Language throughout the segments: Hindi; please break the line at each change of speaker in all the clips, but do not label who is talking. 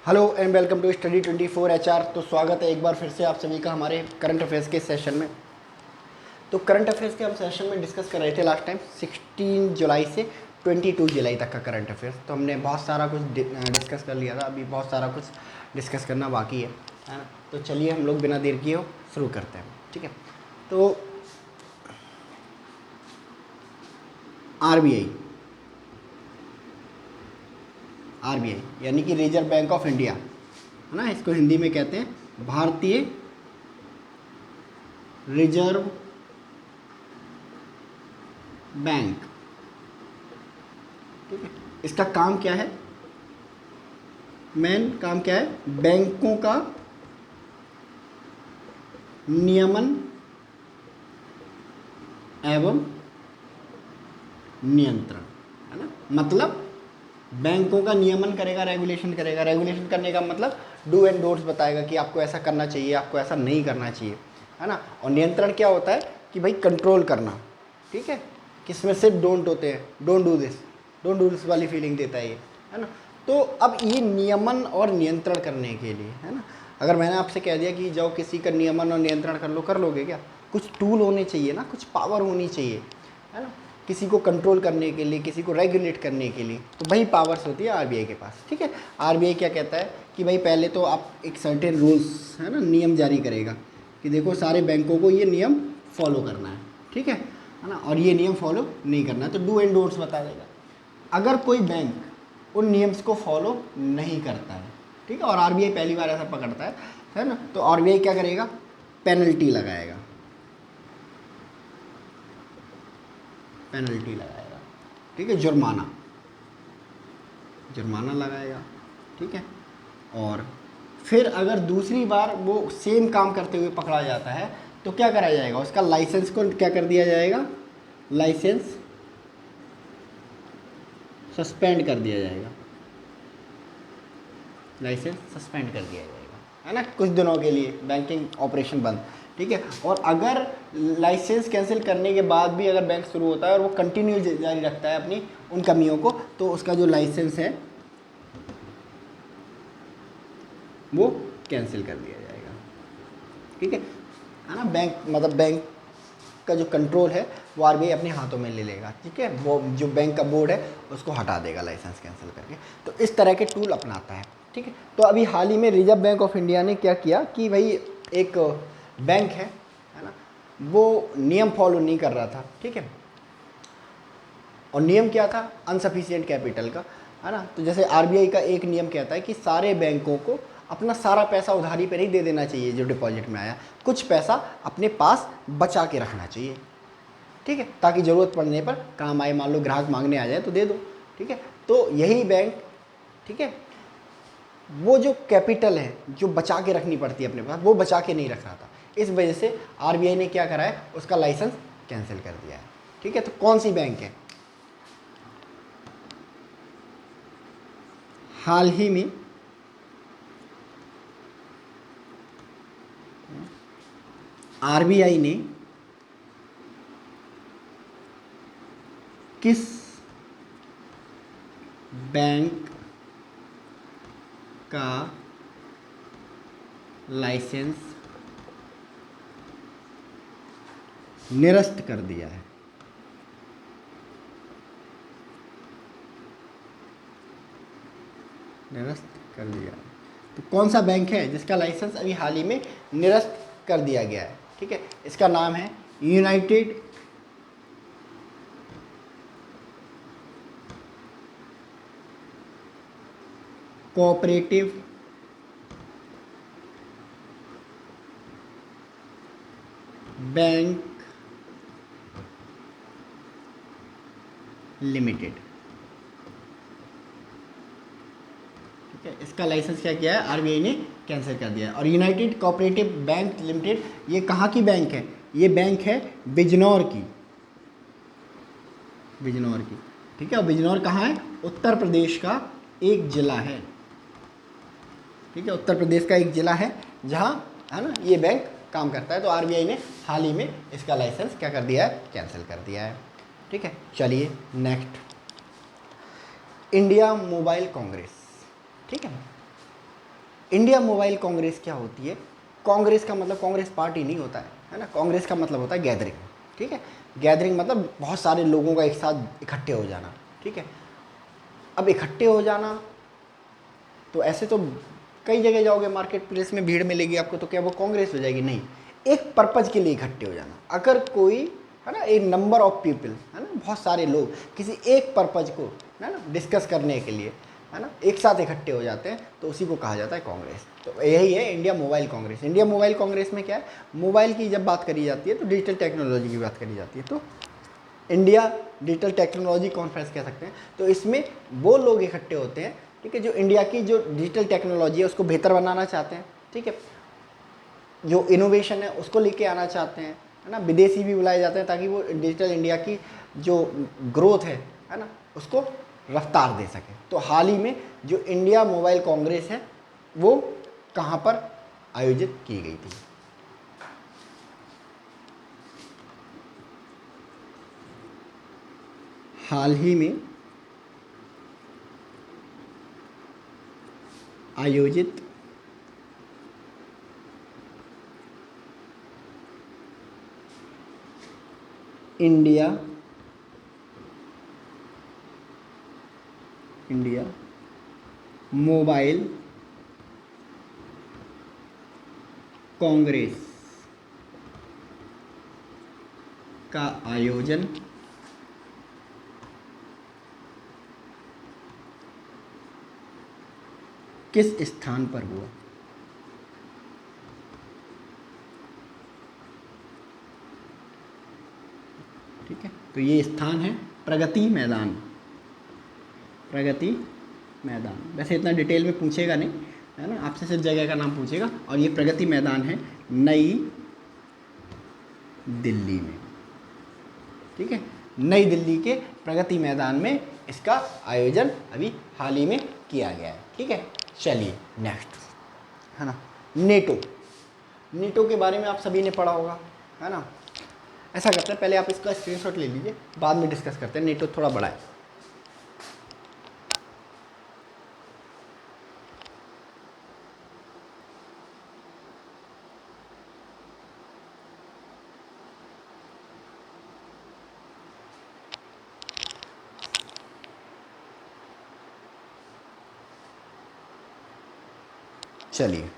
Hello and welcome to study 24 HR। तो स्वागत है एक बार फिर से आप सभी का हमारे करंट अफेयर्स के सेशन में। तो करंट अफेयर्स के हम सेशन में डिस्कस कर रहे थे लास्ट टाइम 16 जुलाई से 22 जुलाई तक का करंट अफेयर्स। तो हमने बहुत सारा कुछ डिस्कस कर लिया था, अभी बहुत सारा कुछ डिस्कस करना बाकी है ना। तो चलिए हम लोग बिना देर किए शुरू करते हैं, ठीक है। तो आरबीआई यानी कि रिजर्व बैंक ऑफ इंडिया है ना, इसको हिंदी में कहते हैं भारतीय रिजर्व बैंक, ठीक है। इसका काम क्या है, मेन काम क्या है, बैंकों का नियमन एवं नियंत्रण, है ना। मतलब बैंकों का नियमन करेगा, रेगुलेशन करेगा। रेगुलेशन करने का मतलब डू एंड डोंट्स बताएगा कि आपको ऐसा करना चाहिए, आपको ऐसा नहीं करना चाहिए, है ना। और नियंत्रण क्या होता है कि भाई कंट्रोल करना, ठीक है। किसमें से डोंट होते हैं, डोंट डू दिस वाली फीलिंग देता है ये, है ना। तो अब ये नियमन और नियंत्रण करने के लिए, है ना, अगर मैंने आपसे कह दिया कि जाओ किसी का नियमन और नियंत्रण कर लो, कर लोगे क्या? कुछ टूल होने चाहिए ना, कुछ पावर होनी चाहिए, है ना। किसी को कंट्रोल करने के लिए, किसी को रेगुलेट करने के लिए, तो वही पावर्स होती है आरबीआई के पास, ठीक है। आरबीआई क्या कहता है कि भाई पहले तो आप एक सर्टेन रूल्स, है ना, नियम जारी करेगा कि देखो सारे बैंकों को ये नियम फॉलो करना है, ठीक है ना। और ये नियम फॉलो नहीं करना है तो डू एंड डोंट्स बता देगा। अगर कोई बैंक उन नियम्स को फॉलो नहीं करता है, ठीक है, और आरबीआई पहली बार ऐसा पकड़ता है ना, तो आरबीआई क्या करेगा, पेनल्टी लगाएगा, ठीक है, जुर्माना लगाएगा, ठीक है। और फिर अगर दूसरी बार वो सेम काम करते हुए पकड़ा जाता है तो क्या करा जाएगा, उसका लाइसेंस को क्या कर दिया जाएगा, लाइसेंस सस्पेंड कर दिया जाएगा, है ना, कुछ दिनों के लिए बैंकिंग ऑपरेशन बंद, ठीक है। और अगर लाइसेंस कैंसिल करने के बाद भी अगर बैंक शुरू होता है और वो कंटिन्यू जारी रखता है अपनी उन कमियों को, तो उसका जो लाइसेंस है वो कैंसिल कर दिया जाएगा, ठीक है ना। बैंक मतलब बैंक का जो कंट्रोल है वो आरबीआई अपने हाथों में ले लेगा, ठीक है। वो जो बैंक का बोर्ड है उसको हटा देगा लाइसेंस कैंसिल करके। तो इस तरह के टूल अपनाता है, ठीक है। तो अभी हाल ही में रिजर्व बैंक ऑफ इंडिया ने क्या किया कि भाई एक बैंक है ना, वो नियम फॉलो नहीं कर रहा था, ठीक है। और नियम क्या था, अनसफिशिएंट कैपिटल का, है ना। तो जैसे आरबीआई का एक नियम कहता है कि सारे बैंकों को अपना सारा पैसा उधारी पे नहीं दे देना चाहिए जो डिपॉजिट में आया, कुछ पैसा अपने पास बचा के रखना चाहिए, ठीक है, ताकि ज़रूरत पड़ने पर काम आए। मान लो ग्राहक मांगने आ जाए तो दे दो, ठीक है। तो यही बैंक, ठीक है, वो जो कैपिटल है जो बचा के रखनी पड़ती है अपने पास, वो बचा के नहीं रख रहा था। इस वजह से आरबीआई ने क्या करा है, उसका लाइसेंस कैंसिल कर दिया है, ठीक है। तो कौन सी बैंक है, हाल ही में आरबीआई ने किस बैंक का लाइसेंस निरस्त कर दिया है, निरस्त कर दिया है। तो कौन सा बैंक है जिसका लाइसेंस अभी हाल ही में निरस्त कर दिया गया है, ठीक है। इसका नाम है यूनाइटेड कोऑपरेटिव बैंक लिमिटेड, ठीक है। इसका लाइसेंस क्या किया है, आरबीआई ने कैंसिल कर दिया है। और यूनाइटेड कोऑपरेटिव बैंक लिमिटेड ये कहाँ की बैंक है, ये बैंक है बिजनौर की, ठीक है। और बिजनौर कहाँ है, उत्तर प्रदेश का एक जिला है, ठीक है, उत्तर प्रदेश का एक जिला है जहाँ, है ना, ये बैंक काम करता है। तो आरबीआई ने हाल ही में इसका लाइसेंस क्या कर दिया है, कैंसिल कर दिया है, ठीक है। चलिए नेक्स्ट, इंडिया मोबाइल कांग्रेस, ठीक है। इंडिया मोबाइल कांग्रेस क्या होती है? कांग्रेस का मतलब कांग्रेस पार्टी नहीं होता है ना, कांग्रेस का मतलब होता है गैदरिंग, ठीक है। गैदरिंग मतलब बहुत सारे लोगों का एक साथ इकट्ठे हो जाना, ठीक है। अब इकट्ठे हो जाना तो ऐसे तो कई जगह जाओगे मार्केट प्लेस में भीड़ मिलेगी आपको, तो क्या वो कांग्रेस हो जाएगी? नहीं, एक पर्पज के लिए इकट्ठे हो जाना। अगर कोई है ना, एक नंबर ऑफ पीपल है ना, बहुत सारे लोग किसी एक पर्पज को है ना डिस्कस करने के लिए है ना एक साथ इकट्ठे हो जाते हैं, तो उसी को कहा जाता है कांग्रेस। तो यही है India mobile Congress. India mobile Congress में क्या है, मोबाइल की जब बात करी जाती है तो डिजिटल टेक्नोलॉजी की बात करी जाती है, तो इंडिया डिजिटल टेक्नोलॉजी कॉन्फ्रेंस कह सकते हैं। तो इसमें वो लोग इकट्ठे होते हैं, ठीक है, जो इंडिया की जो डिजिटल टेक्नोलॉजी है उसको बेहतर बनाना चाहते हैं, ठीक है, जो इनोवेशन है उसको लेके आना चाहते हैं, है ना। विदेशी भी बुलाए जाते हैं ताकि वो डिजिटल इंडिया की जो ग्रोथ है ना, उसको रफ्तार दे सके। तो हाल ही में जो इंडिया मोबाइल कांग्रेस है वो कहाँ पर आयोजित की गई थी? हाल ही में आयोजित इंडिया इंडिया मोबाइल कांग्रेस का आयोजन किस स्थान पर हुआ? ठीक है, तो ये स्थान है प्रगति मैदान। प्रगति मैदान, वैसे इतना डिटेल में पूछेगा नहीं, है ना, आपसे सिर्फ जगह का नाम पूछेगा। और ये प्रगति मैदान है नई दिल्ली में, ठीक है। नई दिल्ली के प्रगति मैदान में इसका आयोजन अभी हाल ही में किया गया है, ठीक है। चलिए नेक्स्ट, है ना, नेटो। नेटो के बारे में आप सभी ने पढ़ा होगा, है ना। ऐसा करते हैं, पहले आप इसका स्क्रीनशॉट ले लीजिए, बाद में डिस्कस करते हैं। नेटो थोड़ा बड़ा है। चलिए,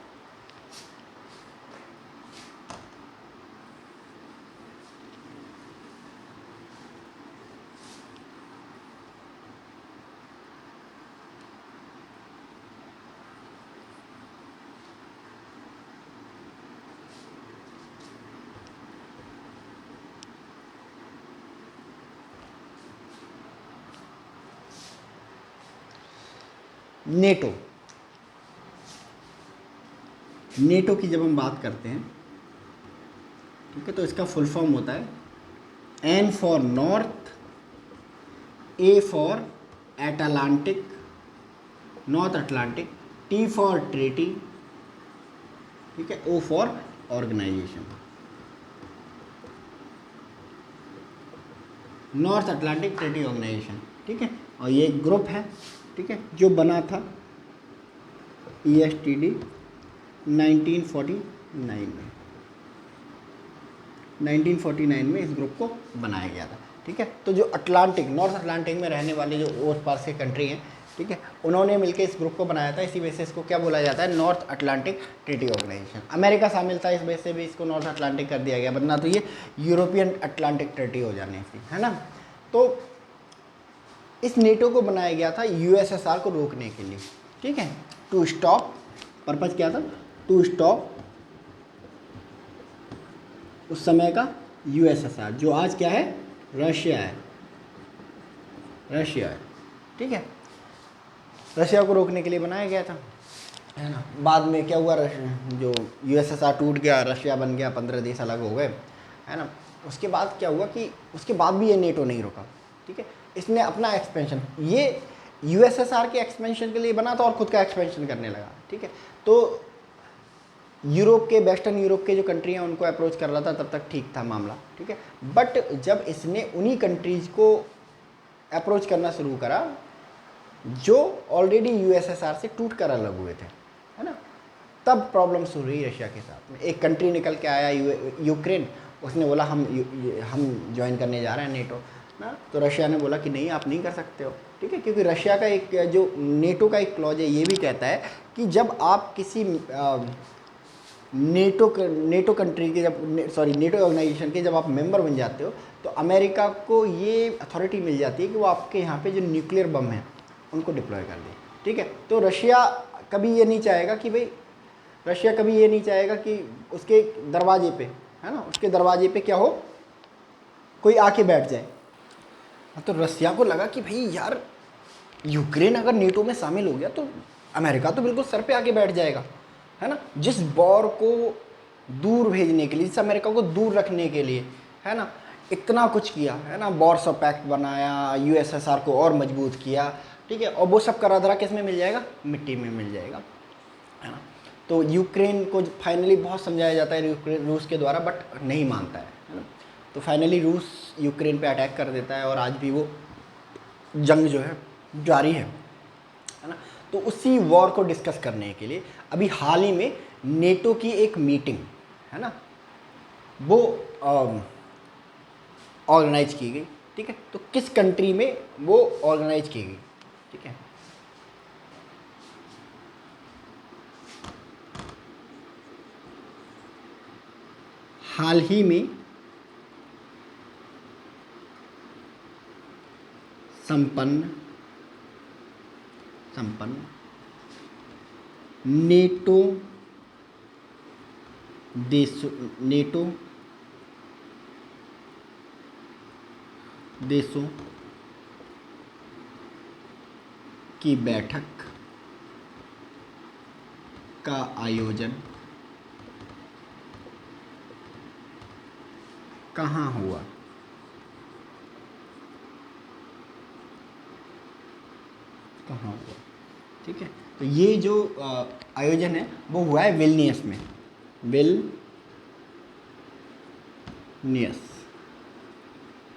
नेटो। नेटो की जब हम बात करते हैं, ठीक है, तो इसका फुल फॉर्म होता है N for north, A for Atlantic, North Atlantic, T for treaty, ठीक है, O for organisation, North Atlantic Treaty Organisation, ठीक है। और ये एक ग्रुप है, ठीक है, जो बना था ESTD 1949 में। 1949 में इस ग्रुप को बनाया गया था, ठीक है। तो जो अटलांटिक, नॉर्थ अटलांटिक में रहने वाले जो ओस पास के कंट्री हैं, ठीक है, उन्होंने मिलकर इस ग्रुप को बनाया था। इसी वजह से इसको क्या बोला जाता है, North Atlantic Treaty Organisation. America शामिल था, इस वजह से भी इसको नॉर्थ अटलांटिक कर दिया गया, वरना तो ये यूरोपियन अटलांटिक ट्रीटी हो जाने थी, है ना। तो इस नेटो को बनाया गया था USSR को रोकने के लिए, ठीक है, टू स्टॉप। पर्पज क्या था, टू स्टॉप उस समय का USSR, जो आज क्या है, रशिया है, रशिया है, ठीक है। रशिया को रोकने के लिए बनाया गया था, है ना। बाद में क्या हुआ, जो USSR टूट गया, रशिया बन गया, 15 देश अलग हो गए, है ना। उसके बाद क्या हुआ कि उसके बाद भी ये नेटो नहीं रुका, ठीक है। इसने अपना एक्सपेंशन, ये USSR के एक्सपेंशन के लिए बना था और खुद का एक्सपेंशन करने लगा, ठीक है। तो यूरोप के, वेस्टर्न यूरोप के जो कंट्री हैं उनको अप्रोच कर रहा था, तब तक ठीक था मामला, ठीक है। बट जब इसने उन्हीं कंट्रीज़ को अप्रोच करना शुरू करा जो ऑलरेडी USSR से टूट कर अलग हुए थे, है ना, तब प्रॉब्लम शुरू हुई रशिया के साथ में। एक कंट्री निकल के आया यूक्रेन, उसने बोला हम ज्वाइन करने जा रहे हैं नेटो ना, तो रशिया ने बोला कि नहीं आप नहीं कर सकते हो, ठीक है, क्योंकि रशिया का एक जो नेटो का एक क्लॉज है ये भी कहता है कि जब आप किसी नेटो कंट्री के जब नेटो ऑर्गेनाइजेशन के जब आप मेंबर बन जाते हो तो अमेरिका को ये अथॉरिटी मिल जाती है कि वो आपके यहाँ पे जो न्यूक्लियर बम हैं उनको डिप्लॉय कर दे, ठीक है। तो रशिया कभी ये नहीं चाहेगा कि भाई, रशिया कभी ये नहीं चाहेगा कि उसके दरवाजे पे, है ना, उसके दरवाजे पे क्या हो, कोई आके बैठ जाए। तो रशिया को लगा कि भाई यार यूक्रेन अगर नेटो में शामिल हो गया तो अमेरिका तो बिल्कुल सर पे आके बैठ जाएगा, है ना। जिस वॉर को दूर भेजने के लिए, जिस अमेरिका को दूर रखने के लिए, है ना, इतना कुछ किया, है ना, वॉर्सो पैक्ट बनाया, यूएसएसआर को और मजबूत किया, ठीक है, और वो सब करा धरा किस में मिल जाएगा, मिट्टी में मिल जाएगा, है ना। तो यूक्रेन को फाइनली बहुत समझाया जाता है रूस के द्वारा, बट नहीं मानता है ना। तो फाइनली रूस यूक्रेन पे अटैक कर देता है और आज भी वो जंग जो है जारी है ना। तो उसी वॉर को डिस्कस करने के लिए अभी हाल ही में नेटो की एक मीटिंग, है ना, वो ऑर्गेनाइज की गई, ठीक है। तो किस कंट्री में वो ऑर्गेनाइज की गई, ठीक है, हाल ही में संपन्न नेटो देशों की बैठक का आयोजन कहाँ हुआ, ठीक है। तो ये जो आयोजन है वो हुआ है विल्नियस में, विल्नियस,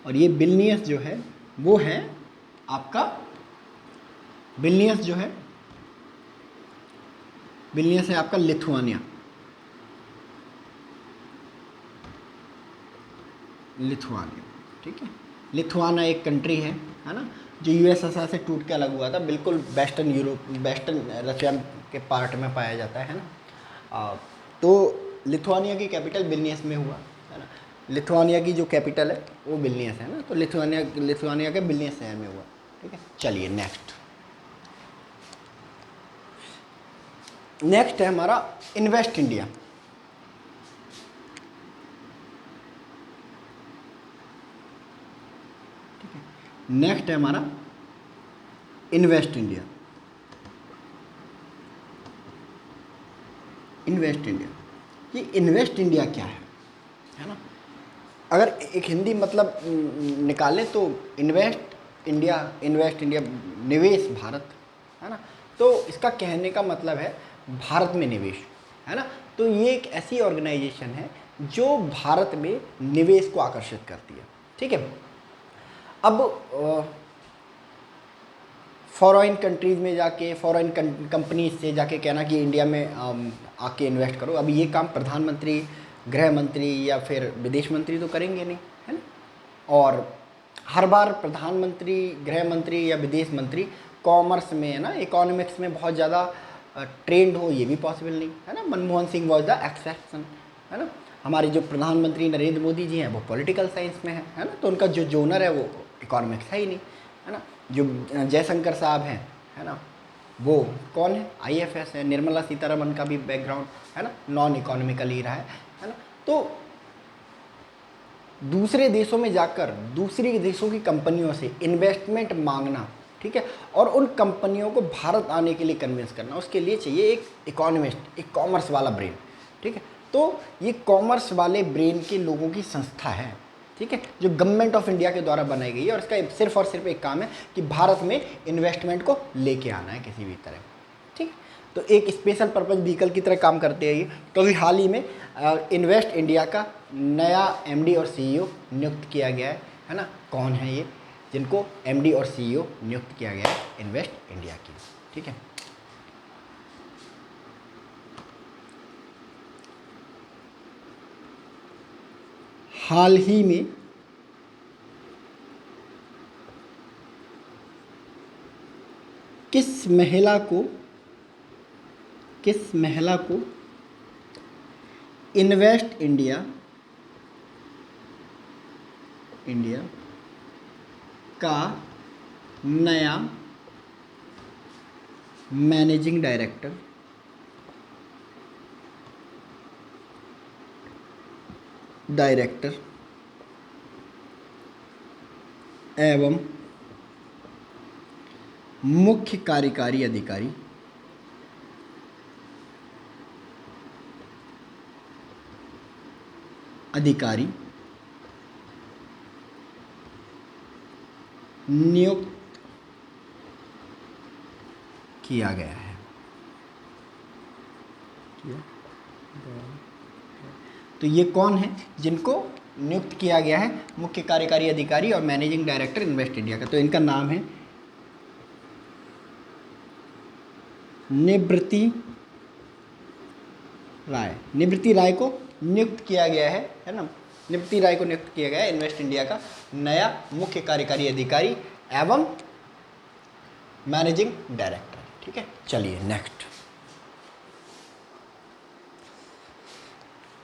और ये विल्नियस जो है वो है आपका, विल्नियस जो है, विल्नियस है आपका लिथुआनिया, ठीक है। लिथुआना एक कंट्री है ना, जो यूएसएसआर से टूट के अलग हुआ था, बिल्कुल वेस्टर्न यूरोप, वेस्टर्न रशिया के पार्ट में पाया जाता है ना। तो लिथुआनिया की कैपिटल विल्नियस में हुआ, है ना। लिथुआनिया की जो कैपिटल है वो विल्नियस है ना, तो लिथुआनिया के विल्नियस शहर में हुआ, ठीक है। चलिए नेक्स्ट है हमारा इन्वेस्ट इंडिया, नेक्स्ट है हमारा इन्वेस्ट इंडिया। ये इन्वेस्ट इंडिया क्या है ना। अगर एक हिंदी मतलब निकालें तो इन्वेस्ट इंडिया, निवेश भारत, है ना। तो इसका कहने का मतलब है भारत में निवेश, है ना। तो ये एक ऐसी ऑर्गेनाइजेशन है जो भारत में निवेश को आकर्षित करती है, ठीक है। अब फॉरेन कंट्रीज़ में जाके, फॉरेन कंपनीज से जाके कहना कि इंडिया में आके इन्वेस्ट करो, अभी ये काम प्रधानमंत्री, गृह मंत्री या फिर विदेश मंत्री तो करेंगे नहीं, है ना। और हर बार प्रधानमंत्री, गृह मंत्री या विदेश मंत्री कॉमर्स में, है ना, इकोनॉमिक्स में बहुत ज़्यादा ट्रेंड हो, ये भी पॉसिबल नहीं, है ना। Manmohan Singh was the exception, है ना। हमारे जो प्रधानमंत्री नरेंद्र मोदी जी हैं वो पॉलिटिकल साइंस में है ना, तो उनका जो जोनर है वो इकोनॉमिक्स है ही नहीं, है ना। जो जयशंकर साहब हैं, है ना, वो कौन है, आईएफएस है। निर्मला सीतारमन का भी बैकग्राउंड, है ना, नॉन इकोनॉमिकल ही रहा है ना। तो दूसरे देशों में जाकर दूसरी देशों की कंपनियों से इन्वेस्टमेंट मांगना, ठीक है, और उन कंपनियों को भारत आने के लिए कन्विंस करना, उसके लिए चाहिए एक इकोनॉमिस्ट, एक कॉमर्स वाला ब्रेन, ठीक है। तो ये कॉमर्स वाले ब्रेन के लोगों की संस्था है, ठीक है, जो गवर्नमेंट ऑफ इंडिया के द्वारा बनाई गई है, और इसका सिर्फ और सिर्फ एक काम है कि भारत में इन्वेस्टमेंट को लेके आना है किसी भी तरह, ठीक। तो एक स्पेशल पर्पज व्हीकल की तरह काम करते हैं ये। तो अभी हाल ही में इन्वेस्ट इंडिया का नया एमडी और सीईओ नियुक्त किया गया है ना। कौन है ये जिनको एमडी और सीईओ नियुक्त किया गया है इन्वेस्ट इंडिया की, ठीक है। हाल ही में किस महिला को इन्वेस्ट इंडिया का नया मैनेजिंग डायरेक्टर एवं मुख्य कार्यकारी अधिकारी नियुक्त किया गया है। तो ये कौन है जिनको नियुक्त किया गया है? मुख्य कार्यकारी अधिकारी और मैनेजिंग डायरेक्टर इन्वेस्ट इंडिया का। तो इनका नाम है निवृत्ति राय को नियुक्त किया गया है ना। निवृत्ति राय को नियुक्त किया गया है इन्वेस्ट इंडिया का नया मुख्य कार्यकारी अधिकारी एवं मैनेजिंग डायरेक्टर। ठीक है, चलिए next.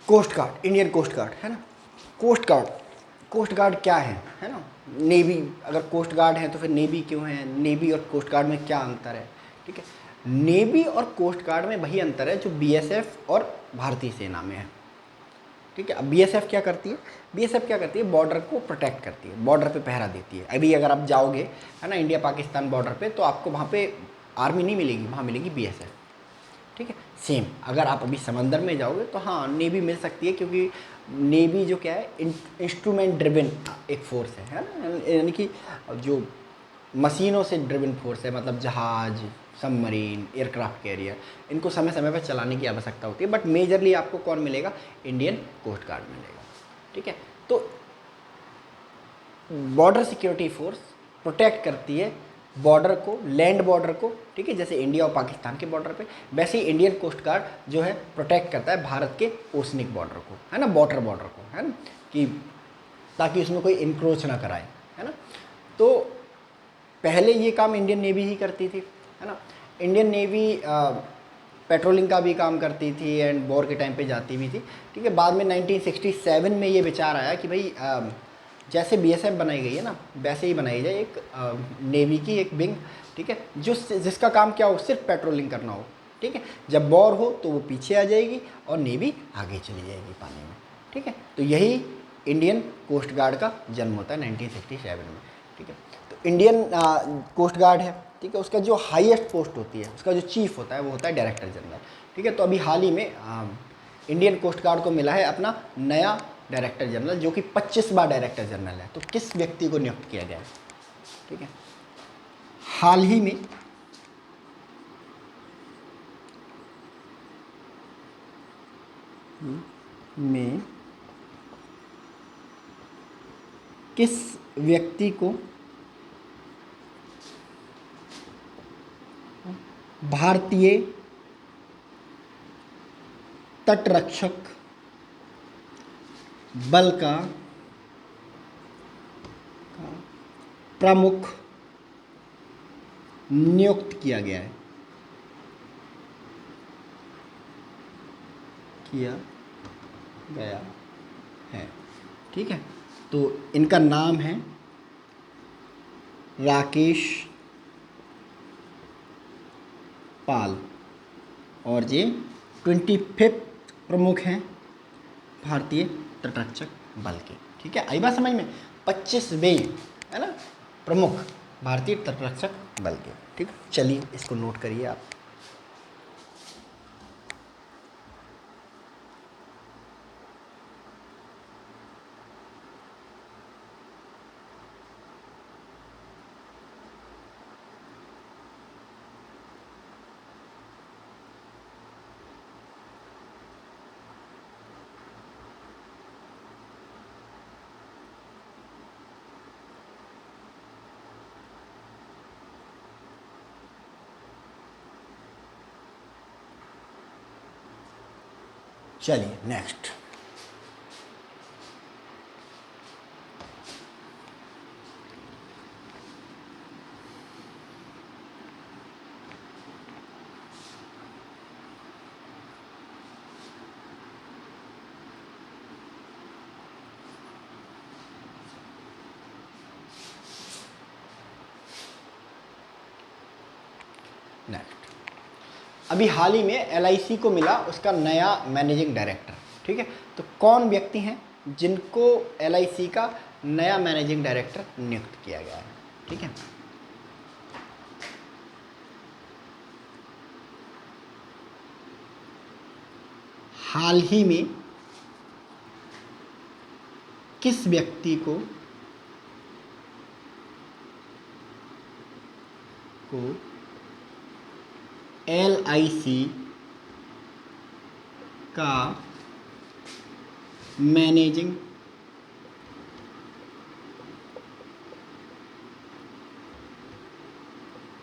Coast guard, Indian coast guard है ना। कोस्ट गार्ड क्या है ना। नेवी, अगर कोस्ट गार्ड है तो फिर नेवी क्यों है? नेवी और कोस्ट गार्ड में क्या अंतर है? ठीक है, नेवी और कोस्ट गार्ड में वही अंतर है जो बीएसएफ और भारतीय सेना में है। ठीक है, अब बीएसएफ क्या करती है? बॉर्डर को प्रोटेक्ट करती है, बॉर्डर पे पहरा देती है। अभी अगर आप जाओगे है ना इंडिया पाकिस्तान बॉर्डर पे, तो आपको वहाँ पे आर्मी नहीं मिलेगी, वहाँ मिलेगी बीएसएफ। ठीक है, सेम अगर आप अभी समंदर में जाओगे तो हाँ नेवी मिल सकती है, क्योंकि नेवी जो क्या है इंस्ट्रूमेंट ड्रिवन एक फोर्स है ना, यानी कि जो मशीनों से ड्रिवन फोर्स है, मतलब जहाज, सबमरीन, एयरक्राफ्ट कैरियर, इनको समय समय पर चलाने की आवश्यकता होती है। बट मेजरली आपको कौन मिलेगा? इंडियन कोस्ट गार्ड मिलेगा। ठीक है, तो बॉर्डर सिक्योरिटी फोर्स प्रोटेक्ट करती है बॉर्डर को, लैंड बॉर्डर को। ठीक है, जैसे इंडिया और पाकिस्तान के बॉर्डर पे, वैसे ही इंडियन कोस्ट गार्ड जो है प्रोटेक्ट करता है भारत के ओशनिक बॉर्डर को, है ना, बॉर्डर को, है ना, कि ताकि उसमें कोई इंक्रोच ना कराए, है ना। तो पहले ये काम इंडियन नेवी ही करती थी, है ना। इंडियन नेवी पेट्रोलिंग का भी काम करती थी एंड वॉर के टाइम पे जाती भी थी। ठीक है, बाद में 1967 में ये विचार आया कि भाई जैसे बीएसएफ बनाई गई है ना, वैसे ही बनाई जाए एक नेवी की एक विंग। ठीक है, जिसका काम क्या हो? सिर्फ पेट्रोलिंग करना हो। ठीक है, जब वॉर हो तो वो पीछे आ जाएगी और नेवी आगे चली जाएगी पानी में। ठीक है, तो यही इंडियन कोस्ट गार्ड का जन्म होता है 1967 में। ठीक है, तो इंडियन कोस्ट गार्ड है। ठीक है, उसका जो हाईएस्ट पोस्ट होती है, उसका जो चीफ होता है वो होता है डायरेक्टर जनरल। ठीक है, तो अभी हाल ही में इंडियन कोस्ट गार्ड को मिला है अपना नया डायरेक्टर जनरल, जो कि 25वां डायरेक्टर जनरल है। तो किस व्यक्ति को नियुक्त किया गया है? ठीक है, हाल ही में किस व्यक्ति को भारतीय तटरक्षक बल का प्रमुख नियुक्त किया गया है। ठीक है, तो इनका नाम है राकेश पाल और ये 25 प्रमुख हैं भारतीय तटरक्षक बल के। ठीक है, आई बात समझ में? 25वें है ना प्रमुख भारतीय तटरक्षक बल के। ठीक, चलिए इसको नोट करिए आप। चलिए नेक्स्ट। नेक्स्ट, अभी हाल ही में एलआईसी को मिला उसका नया मैनेजिंग डायरेक्टर। ठीक है, तो कौन व्यक्ति हैं जिनको एलआईसी का नया मैनेजिंग डायरेक्टर नियुक्त किया गया है? ठीक है, हाल ही में किस व्यक्ति को एलआईसी का मैनेजिंग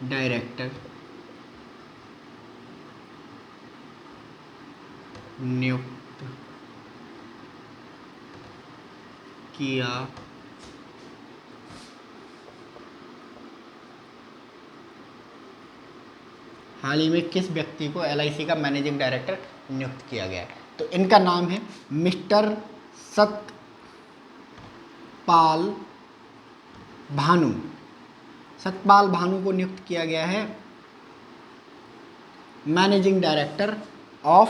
डायरेक्टर नियुक्त किया हाल ही में किस व्यक्ति को एलआईसी का मैनेजिंग डायरेक्टर नियुक्त किया गया है? तो इनका नाम है मिस्टर सतपाल भानु। सतपाल भानु को नियुक्त किया गया है मैनेजिंग डायरेक्टर ऑफ,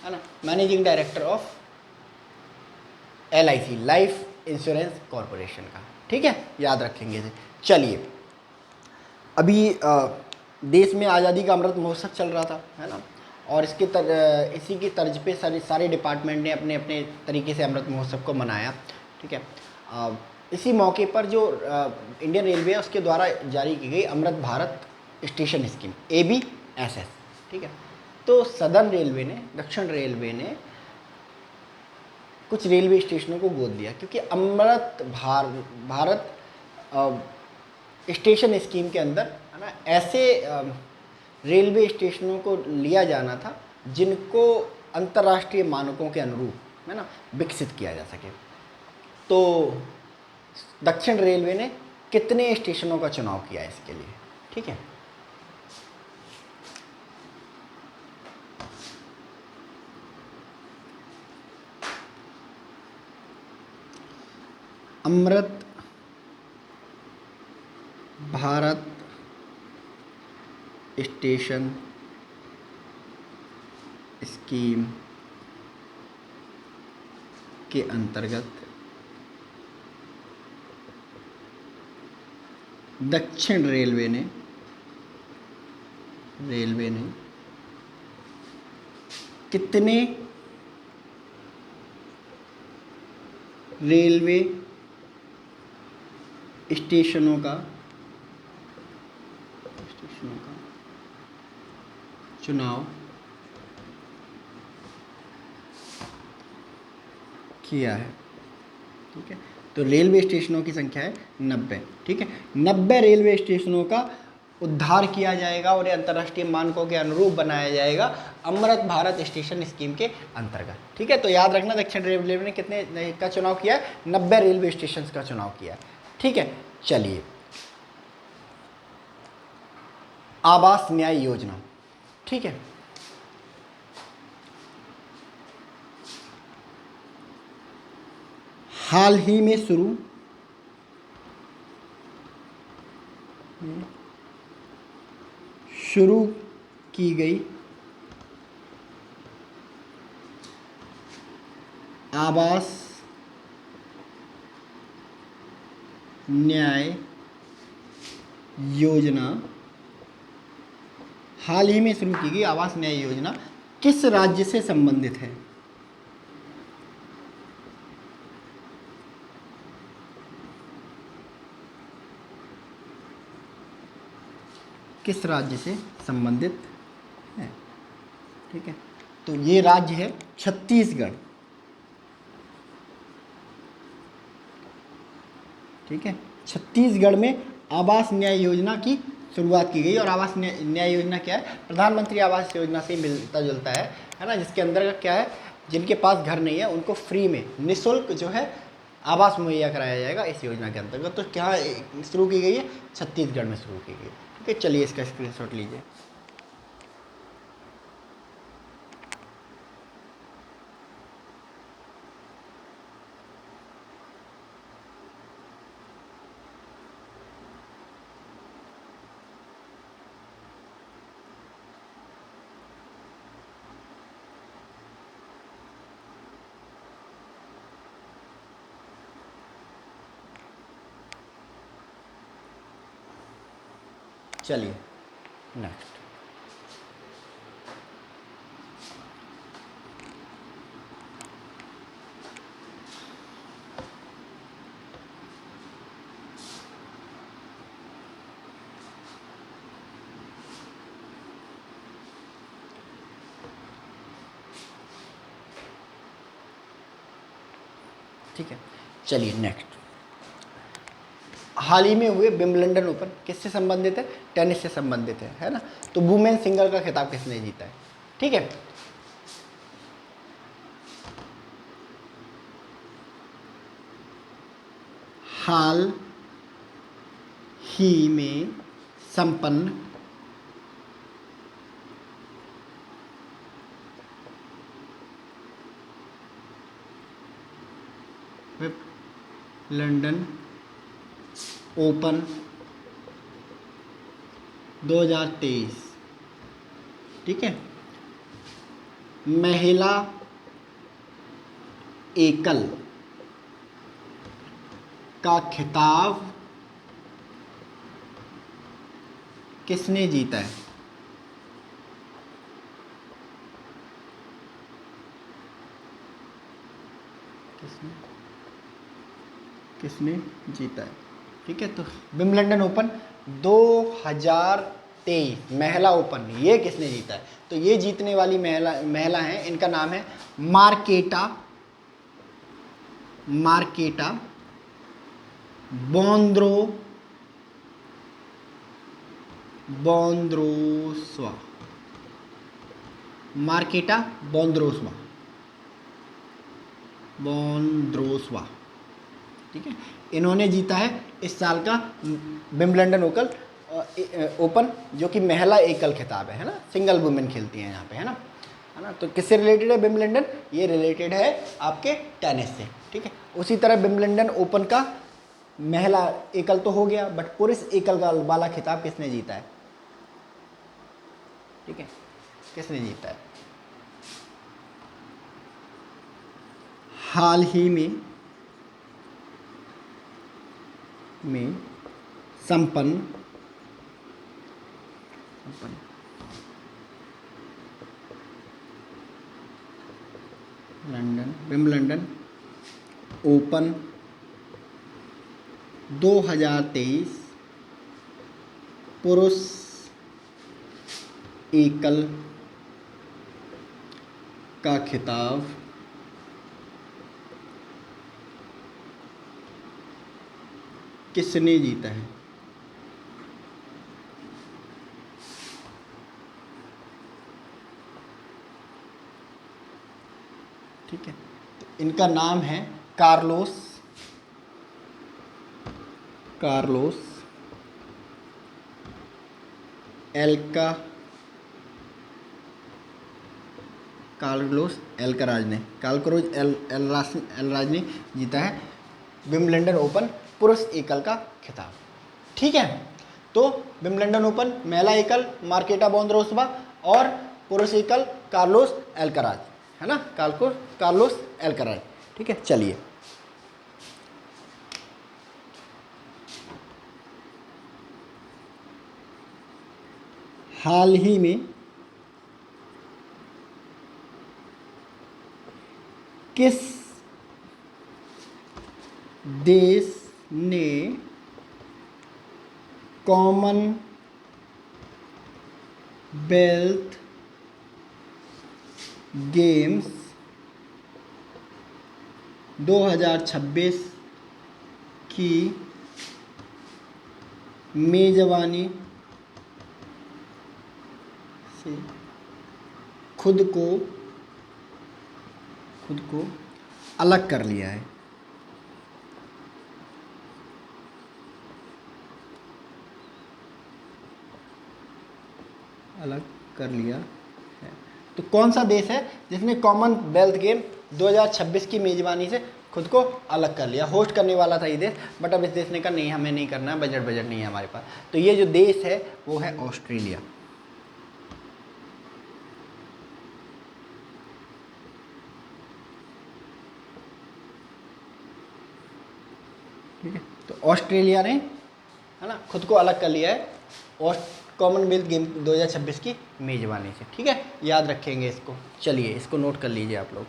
है ना, managing director of LIC, life insurance corporation का। ठीक है, याद रखेंगे इसे। चलिए, अभी देश में आज़ादी का अमृत महोत्सव चल रहा था, है ना, और इसी की तर्ज पे सारे डिपार्टमेंट ने अपने अपने तरीके से अमृत महोत्सव को मनाया। ठीक है, इसी मौके पर जो इंडियन रेलवे है उसके द्वारा जारी की गई Amrit Bharat station scheme, ABSS। ठीक है, तो सदर्न रेलवे ने, दक्षिण रेलवे ने कुछ रेलवे स्टेशनों को गोद लिया, क्योंकि अमृत भारत स्टेशन स्कीम के अंदर, है ना, ऐसे रेलवे स्टेशनों को लिया जाना था जिनको अंतर्राष्ट्रीय मानकों के अनुरूप, है ना, विकसित किया जा सके। तो दक्षिण रेलवे ने कितने स्टेशनों का चुनाव किया इसके लिए? ठीक है, अमृत भारत स्टेशन स्कीम के अंतर्गत दक्षिण रेलवे ने कितने रेलवे स्टेशनों का चुनाव किया है? ठीक है, तो रेलवे स्टेशनों की संख्या है 90। ठीक है, 90 रेलवे स्टेशनों का उद्धार किया जाएगा और अंतर्राष्ट्रीय मानकों के अनुरूप बनाया जाएगा अमृत भारत स्टेशन स्कीम के अंतर्गत। ठीक है, तो याद रखना, दक्षिण रेलवे ने कितने का चुनाव किया है? 90 रेलवे स्टेशन का चुनाव किया है। ठीक है, चलिए, आवास न्याय योजना। ठीक है, हाल ही में शुरू की गई आवास न्याय योजना, हाल ही में शुरू की गई आवास न्याय योजना किस राज्य से संबंधित है? किस राज्य से संबंधित है? ठीक है, तो ये राज्य है छत्तीसगढ़। ठीक है, छत्तीसगढ़ में आवास न्याय योजना की शुरुआत की गई। और आवास न्याय योजना क्या है? प्रधानमंत्री आवास योजना से मिलता जुलता है ना, जिसके अंदर क्या है, जिनके पास घर नहीं है उनको फ्री में निःशुल्क जो है आवास मुहैया कराया जाएगा इस योजना के अंतर्गत। तो क्या शुरू की गई है? छत्तीसगढ़ में शुरू की गई। ठीक है, चलिए इसका स्क्रीनशॉट लीजिए। चलिए नेक्स्ट। ठीक है, चलिए नेक्स्ट। हाल ही में हुए विंबलडन ओपन किससे संबंधित है? टेनिस से संबंधित है ना। तो वुमेन सिंगल का खिताब किसने जीता है? ठीक है, हाल ही में संपन्न लंदन ओपन 2023, ठीक है, महिला एकल का खिताब किसने जीता है? किसने जीता है? ठीक है, तो विंबलडन ओपन 2023 महिला ओपन ये किसने जीता है? तो ये जीतने वाली महिला है, इनका नाम है मार्केटा बोंद्रोसवा। मार्केटा बोंद्रोसवा, ठीक है, इन्होंने जीता है इस साल का विंबलडन ओपन, जो कि महिला एकल खिताब है ना, सिंगल वुमेन खेलती हैं यहाँ पे, है ना। तो किससे रिलेटेड है विंबलडन? ये रिलेटेड है आपके टेनिस से, ठीक है। उसी तरह विंबलडन ओपन का महिला एकल तो हो गया, बट पुरुष एकल का वाला खिताब किसने जीता है? ठीक है, किसने जीता है? हाल ही में संपन्न विंबलडन ओपन 2023 पुरुष एकल का खिताब किसने जीता है? ठीक है, तो इनका नाम है कार्लोस एल्कराज ने जीता है विंबलडन ओपन पुरुष एकल का खिताब। ठीक है, तो विंबलडन ओपन महिला एकल मार्केटा बोंद्रोसवा और पुरुष एकल कार्लोस एल्कराज, है ना, कार्लोस एल्कराज। ठीक है, चलिए हाल ही में किस देश ने कॉमनवेल्थ गेम्स 2026 की मेजबानी से खुद को अलग कर लिया है? अलग कर लिया है, तो कौन सा देश है जिसने कॉमनवेल्थ गेम 2026 की मेजबानी से खुद को अलग कर लिया? होस्ट करने वाला था ये देश, बट अब इस देश ने कहा नहीं, हमें नहीं करना है, बजट नहीं है हमारे पास। तो ये जो देश है वो है ऑस्ट्रेलिया। ठीक है, तो ऑस्ट्रेलिया ने, है ना, खुद को अलग कर लिया है। कॉमनवेल्थ गेम 2026 की मेजबानी से। ठीक है, याद रखेंगे इसको। चलिए इसको नोट कर लीजिए आप लोग।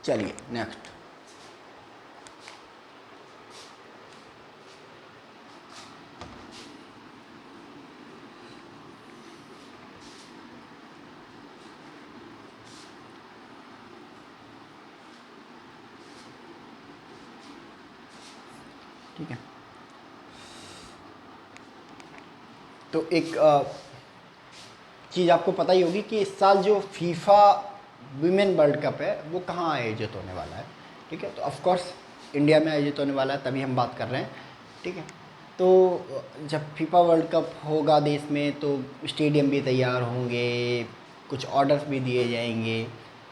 चलिए नेक्स्ट। ठीक है, तो एक चीज़ आपको पता ही होगी कि इस साल जो फीफा वीमेन वर्ल्ड कप है वो कहाँ आयोजित होने वाला है। ठीक है, तो ऑफ कोर्स इंडिया में आयोजित होने वाला है, तभी हम बात कर रहे हैं। ठीक है, तो जब फीफा वर्ल्ड कप होगा देश में तो स्टेडियम भी तैयार होंगे, कुछ ऑर्डर्स भी दिए जाएंगे,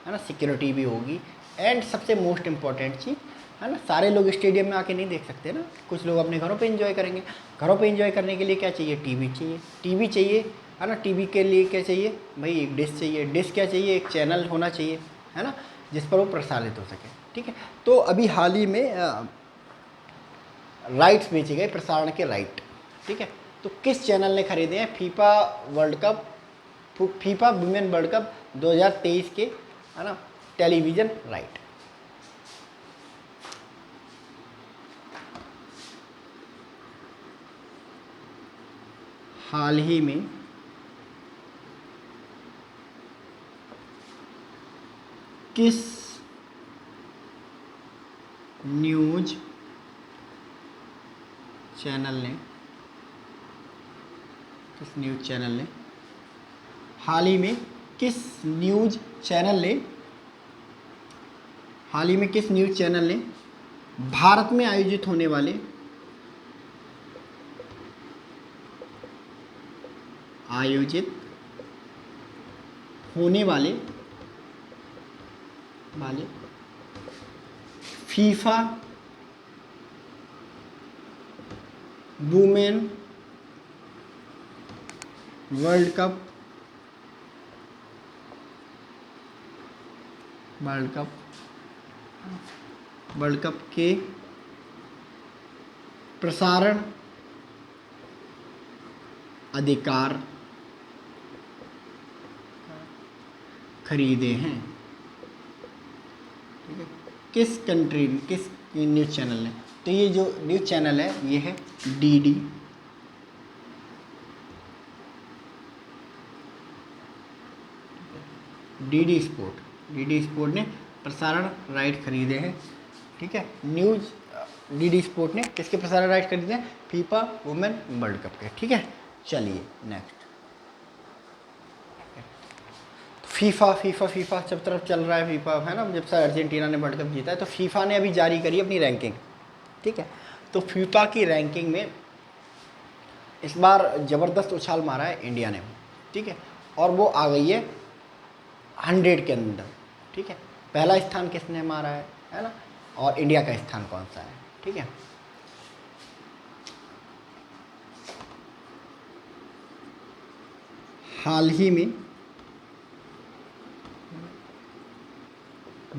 है ना, सिक्योरिटी भी होगी। एंड सबसे मोस्ट इम्पॉर्टेंट चीज़ है ना, सारे लोग स्टेडियम में आके नहीं देख सकते ना, कुछ लोग अपने घरों पे एंजॉय करेंगे। घरों पे एंजॉय करने के लिए क्या चाहिए? टीवी चाहिए। टीवी चाहिए, है ना, टीवी के लिए क्या चाहिए भाई? एक डिश चाहिए। डिश क्या चाहिए? एक चैनल होना चाहिए, है ना, जिस पर वो प्रसारित हो सके। ठीक है, तो अभी हाल ही में राइट्स बेचे गए, प्रसारण के राइट। ठीक है, तो किस चैनल ने खरीदे हैं FIFA world cup, FIFA women world cup 2023 के, है ना, टेलीविज़न राइट? हाल ही में किस न्यूज़ चैनल ने, किस न्यूज़ चैनल ने, हाल ही में किस न्यूज़ चैनल ने, हाल ही में किस न्यूज़ चैनल ने भारत में आयोजित होने वाले वाले फीफा वुमेन वर्ल्ड कप के प्रसारण अधिकार खरीदे हैं? ठीक है, किस कंट्री, किस न्यूज़ चैनल ने? तो ये जो न्यूज़ चैनल है ये है डीडी स्पोर्ट ने प्रसारण राइट खरीदे हैं। ठीक है, डीडी स्पोर्ट ने किसके प्रसारण राइट खरीदे हैं? फीफा वुमेन वर्ल्ड कप के। ठीक है, चलिए नेक्स्ट। फीफा सब तरफ चल रहा है फीफा, है ना, जब से अर्जेंटीना ने वर्ल्ड कप जीता है तो फीफा ने अभी जारी करी अपनी रैंकिंग। ठीक है, तो फीफा की रैंकिंग में इस बार ज़बरदस्त उछाल मारा है इंडिया ने। ठीक है, और वो आ गई है 100 के अंदर। ठीक है, पहला स्थान किसने मारा है ना, और इंडिया का स्थान कौन सा है? ठीक है, हाल ही में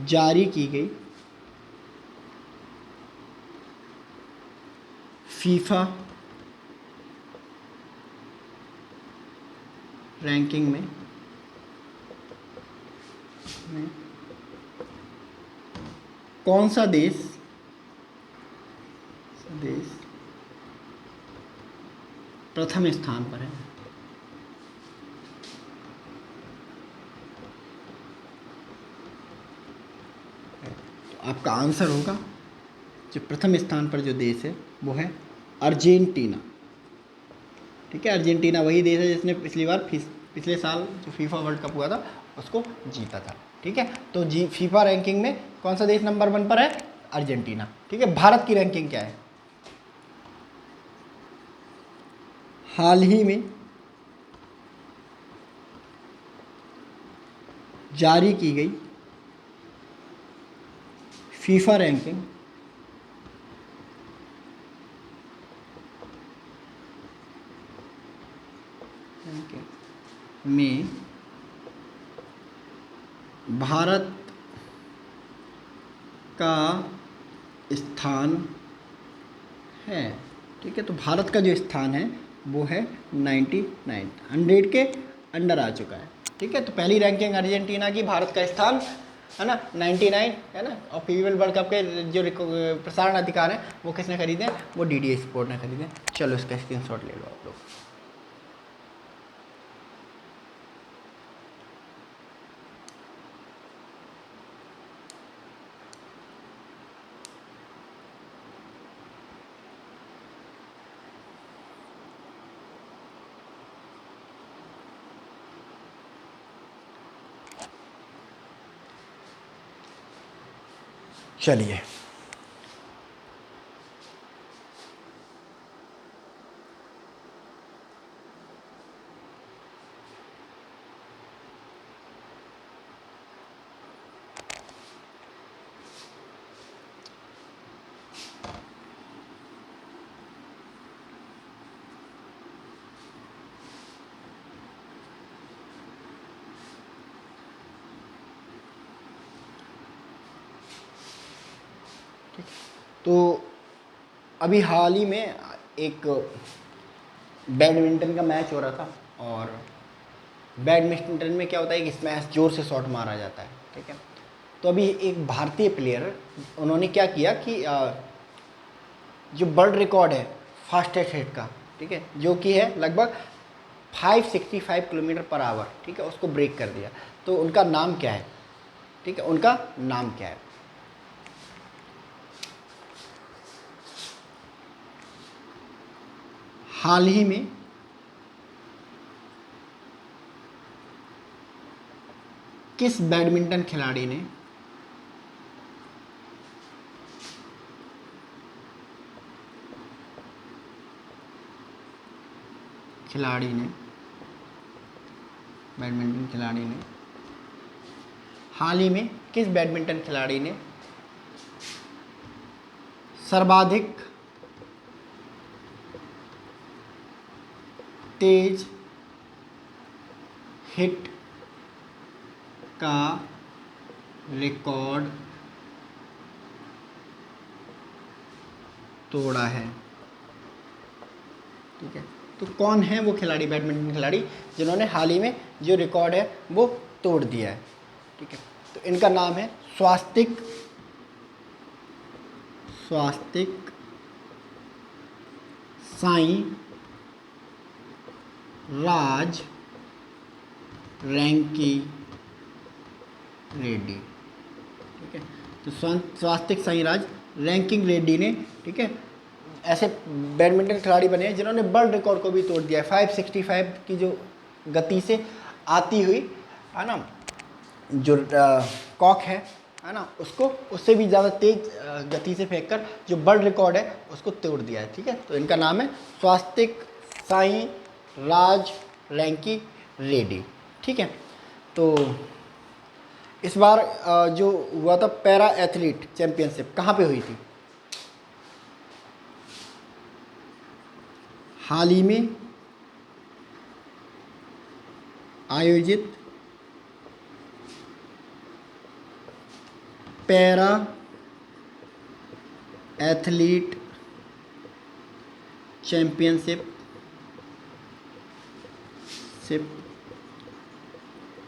जारी की गई फीफा रैंकिंग में कौन सा देश प्रथम स्थान पर है? तो आपका आंसर होगा, जो प्रथम स्थान पर जो देश है वो है अर्जेंटीना। ठीक है, अर्जेंटीना वही देश है जिसने पिछले साल जो फीफा वर्ल्ड कप हुआ था उसको जीता था। ठीक है, तो फीफा रैंकिंग में कौन सा देश नंबर 1 पर है? अर्जेंटीना। ठीक है, भारत की रैंकिंग क्या है? हाल ही में जारी की गई फीफा रैंकिंग में भारत का स्थान है। ठीक है, तो भारत का जो स्थान है वो है 99, 100 के अंडर आ चुका है। ठीक है, तो पहली रैंकिंग अर्जेंटीना की, भारत का स्थान है ना 99 है ना। और फीमेल वर्ल्ड कप के जो प्रसारण अधिकार हैं वो किसने खरीदे? वो डीडी स्पोर्ट ने खरीदे। चलो इसका स्क्रीनशॉट ले लो आप लोग। चलिए, तो अभी हाल ही में एक बैडमिंटन का मैच हो रहा था, और बैडमिंटन में क्या होता है, एक स्मैश जोर से शॉट मारा जाता है। ठीक है, तो अभी एक भारतीय प्लेयर, उन्होंने क्या किया कि जो वर्ल्ड रिकॉर्ड है फास्टेस्ट हिट का, ठीक है, जो कि है लगभग 565 किलोमीटर पर आवर, ठीक है, उसको ब्रेक कर दिया। तो उनका नाम क्या है? ठीक है, उनका नाम क्या है? हाल ही में किस बैडमिंटन खिलाड़ी ने हाल ही में किस बैडमिंटन खिलाड़ी ने सर्वाधिक तेज हिट का रिकॉर्ड तोड़ा है? ठीक है, तो कौन है वो खिलाड़ी, बैडमिंटन खिलाड़ी, जिन्होंने हाल ही में जो रिकॉर्ड है वो तोड़ दिया है? ठीक है, तो इनका नाम है स्वास्तिक साई राज रैंकी रेड्डी। ठीक है, तो स्वास्तिक साई राज रैंकिंग रेड्डी ने, ठीक है, ऐसे बैडमिंटन खिलाड़ी बने हैं जिन्होंने वर्ल्ड रिकॉर्ड को भी तोड़ दिया है। 565 की जो गति से आती हुई है ना, जो कॉक है ना, उसको उससे भी ज़्यादा तेज गति से फेंककर जो वर्ल्ड रिकॉर्ड है उसको तोड़ दिया है। ठीक है, तो इनका नाम है स्वास्तिक साई राज रैंकी रेड्डी। ठीक है, तो इस बार जो हुआ था पैरा एथलीट चैंपियनशिप, कहाँ पे हुई थी? हाल ही में आयोजित पैरा एथलीट चैंपियनशिप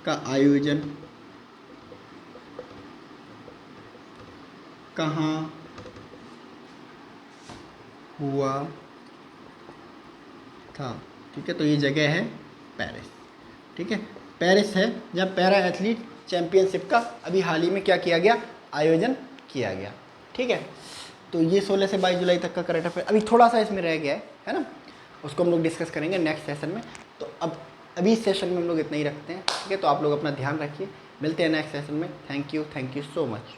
का आयोजन कहाँ हुआ था? ठीक है, तो ये जगह है पेरिस। ठीक है, पेरिस है जहाँ पैरा एथलीट चैंपियनशिप का अभी हाल ही में क्या किया गया, आयोजन किया गया। ठीक है, तो ये 16 से 22 जुलाई तक का करंट अफेयर अभी थोड़ा सा इसमें रह गया है ना, उसको हम लोग डिस्कस करेंगे नेक्स्ट सेशन में। तो अब अभी इस सेशन में हम लोग इतना ही रखते हैं। ठीक है, तो आप लोग अपना ध्यान रखिए, मिलते हैं नेक्स्ट सेशन में। Thank you so much.